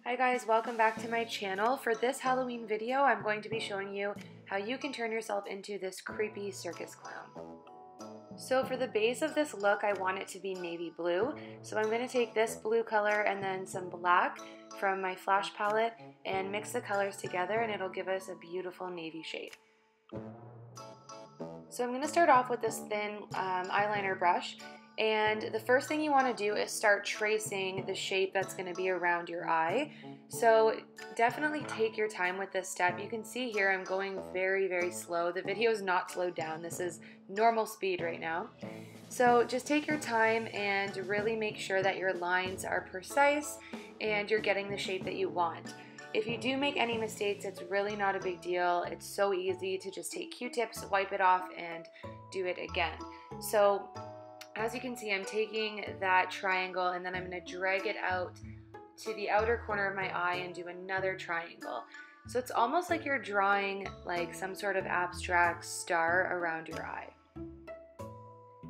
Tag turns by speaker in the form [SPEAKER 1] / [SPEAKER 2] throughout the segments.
[SPEAKER 1] Hi guys, welcome back to my channel. For this Halloween video, I'm going to be showing you how you can turn yourself into this creepy circus clown. So for the base of this look, I want it to be navy blue. So I'm going to take this blue color and then some black from my flash palette and mix the colors together, and it'll give us a beautiful navy shade. So I'm going to start off with this thin eyeliner brush. And the first thing you want to do is start tracing the shape that's going to be around your eye. So definitely take your time with this step. You can see here I'm going very, very slow. The video is not slowed down. This is normal speed right now. So just take your time and really make sure that your lines are precise and you're getting the shape that you want. If you do make any mistakes, it's really not a big deal. It's so easy to just take Q-tips, wipe it off, and do it again. So as you can see, I'm taking that triangle and then I'm going to drag it out to the outer corner of my eye and do another triangle. So it's almost like you're drawing like some sort of abstract star around your eye.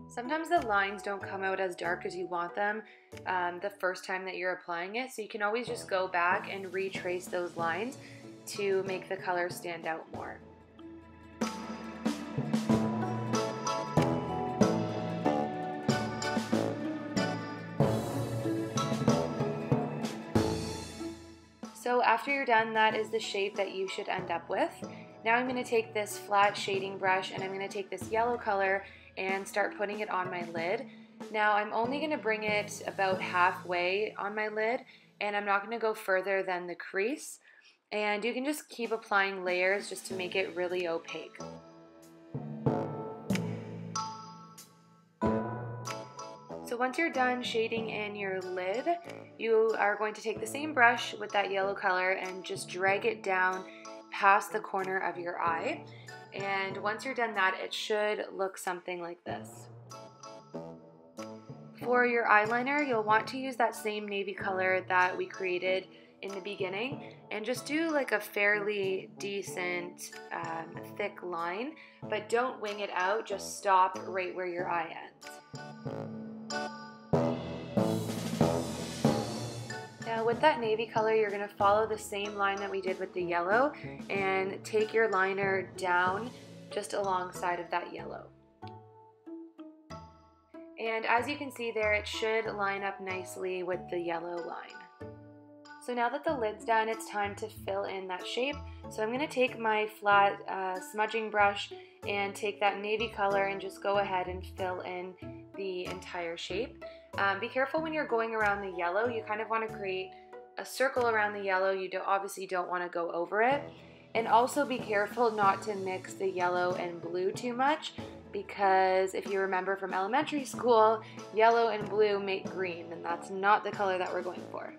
[SPEAKER 1] Sometimes the lines don't come out as dark as you want them the first time that you're applying it, so you can always just go back and retrace those lines to make the color stand out more. So after you're done, that is the shape that you should end up with. Now I'm going to take this flat shading brush and I'm going to take this yellow color and start putting it on my lid. Now I'm only going to bring it about halfway on my lid, and I'm not going to go further than the crease. And you can just keep applying layers just to make it really opaque. So once you're done shading in your lid, you are going to take the same brush with that yellow color and just drag it down past the corner of your eye. And once you're done that, it should look something like this. For your eyeliner, you'll want to use that same navy color that we created in the beginning and just do like a fairly decent thick line, but don't wing it out, just stop right where your eye ends. Now with that navy color, you're going to follow the same line that we did with the yellow and take your liner down just alongside of that yellow. And as you can see there, it should line up nicely with the yellow line. So now that the lid's done, it's time to fill in that shape. So I'm going to take my flat smudging brush and take that navy color and just go ahead and fill in the entire shape. Be careful when you're going around the yellow. You kind of want to create a circle around the yellow. You obviously don't want to go over it. And also be careful not to mix the yellow and blue too much, because if you remember from elementary school, yellow and blue make green, and that's not the color that we're going for.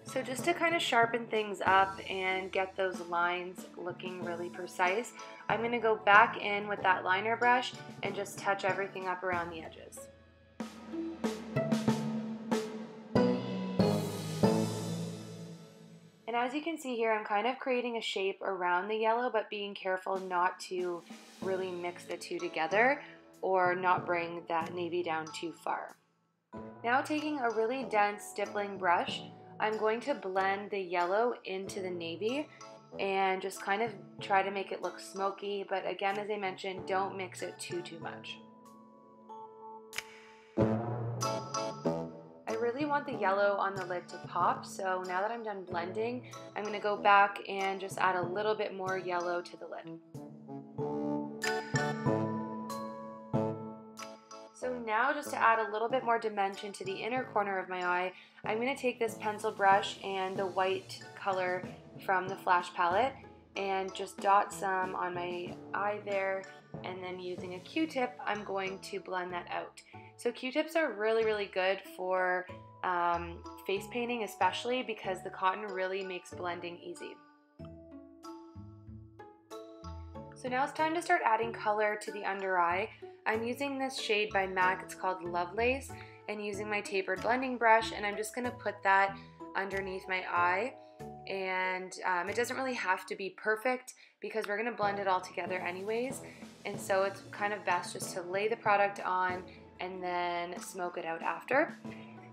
[SPEAKER 1] So just to kind of sharpen things up and get those lines looking really precise, I'm going to go back in with that liner brush and just touch everything up around the edges. And as you can see here, I'm kind of creating a shape around the yellow, but being careful not to really mix the two together or not bring that navy down too far. Now taking a really dense stippling brush, I'm going to blend the yellow into the navy and just kind of try to make it look smoky, but again, as I mentioned, don't mix it too much. I really want the yellow on the lid to pop, so now that I'm done blending, I'm going to go back and just add a little bit more yellow to the lid. So now, just to add a little bit more dimension to the inner corner of my eye, I'm going to take this pencil brush and the white color from the flash palette and just dot some on my eye there, and then using a Q-tip, I'm going to blend that out. So Q-tips are really good for face painting, especially because the cotton really makes blending easy. So now it's time to start adding color to the under eye. I'm using this shade by MAC, it's called Lovelace, and using my tapered blending brush, and I'm just going to put that underneath my eye. And it doesn't really have to be perfect because we're going to blend it all together anyways, and so it's kind of best just to lay the product on and then smoke it out after.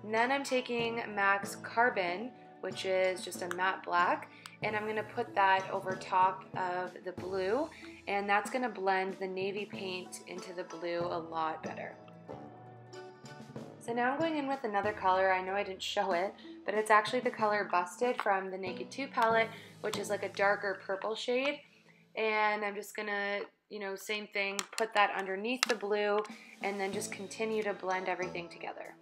[SPEAKER 1] And then I'm taking MAC's Carbon, which is just a matte black, and I'm going to put that over top of the blue, and that's going to blend the navy paint into the blue a lot better. So now I'm going in with another color. I know I didn't show it, but it's actually the color Busted from the Naked 2 palette, which is like a darker purple shade. And I'm just gonna, same thing, put that underneath the blue and then just continue to blend everything together.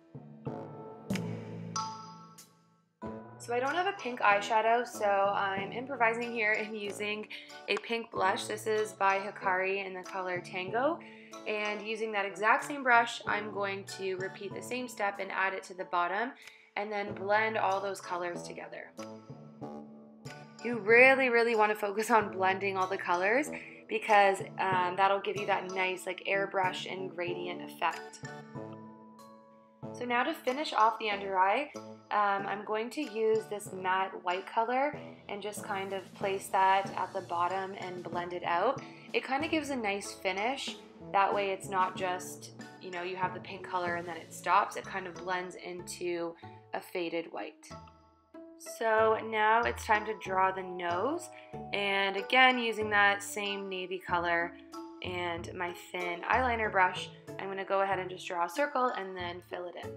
[SPEAKER 1] So I don't have a pink eyeshadow, so I'm improvising here and using a pink blush. This is by Hikari in the color Tango. And using that exact same brush, I'm going to repeat the same step and add it to the bottom and then blend all those colors together. You really, really want to focus on blending all the colors because that'll give you that nice like airbrush and gradient effect. So now to finish off the under eye, I'm going to use this matte white color and just kind of place that at the bottom and blend it out. It kind of gives a nice finish. That way it's not just, you have the pink color and then it stops. It kind of blends into a faded white. So now it's time to draw the nose, and again using that same navy color and my thin eyeliner brush, I'm going to go ahead and just draw a circle and then fill it in.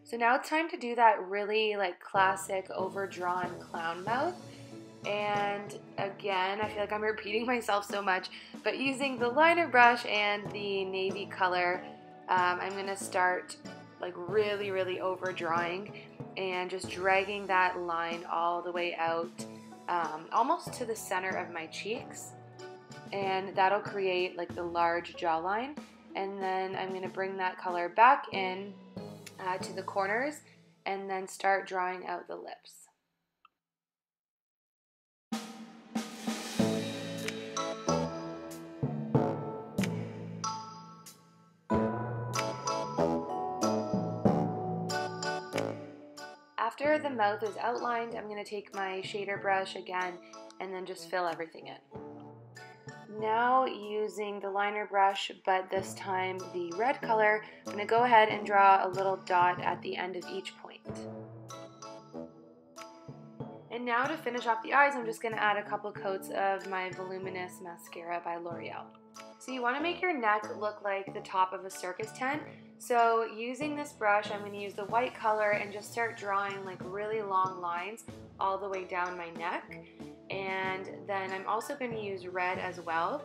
[SPEAKER 1] So now it's time to do that really like classic overdrawn clown mouth. And again, I feel like I'm repeating myself so much, but using the liner brush and the navy color, I'm going to start like really, really overdrawing and just dragging that line all the way out, almost to the center of my cheeks. And that'll create like the large jawline. And then I'm going to bring that color back in to the corners and then start drawing out the lips. After the mouth is outlined, I'm going to take my shader brush again and then just fill everything in. Now using the liner brush, but this time the red color, I'm going to go ahead and draw a little dot at the end of each point. And now to finish off the eyes, I'm just going to add a couple coats of my Voluminous Mascara by L'Oreal. So you want to make your neck look like the top of a circus tent. So using this brush, I'm going to use the white color and just start drawing like really long lines all the way down my neck. And then I'm also going to use red as well.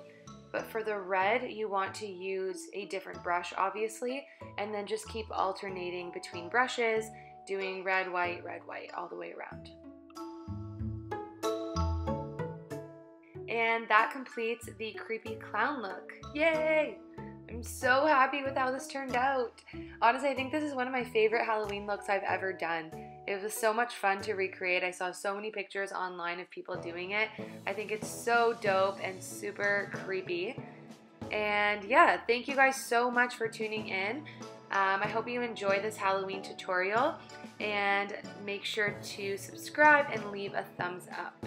[SPEAKER 1] But for the red, you want to use a different brush, obviously, and then just keep alternating between brushes, doing red, white, all the way around. And that completes the creepy clown look. Yay! I'm so happy with how this turned out. Honestly, I think this is one of my favorite Halloween looks I've ever done. It was so much fun to recreate. I saw so many pictures online of people doing it. I think it's so dope and super creepy. And yeah, thank you guys so much for tuning in. I hope you enjoy this Halloween tutorial, and make sure to subscribe and leave a thumbs up.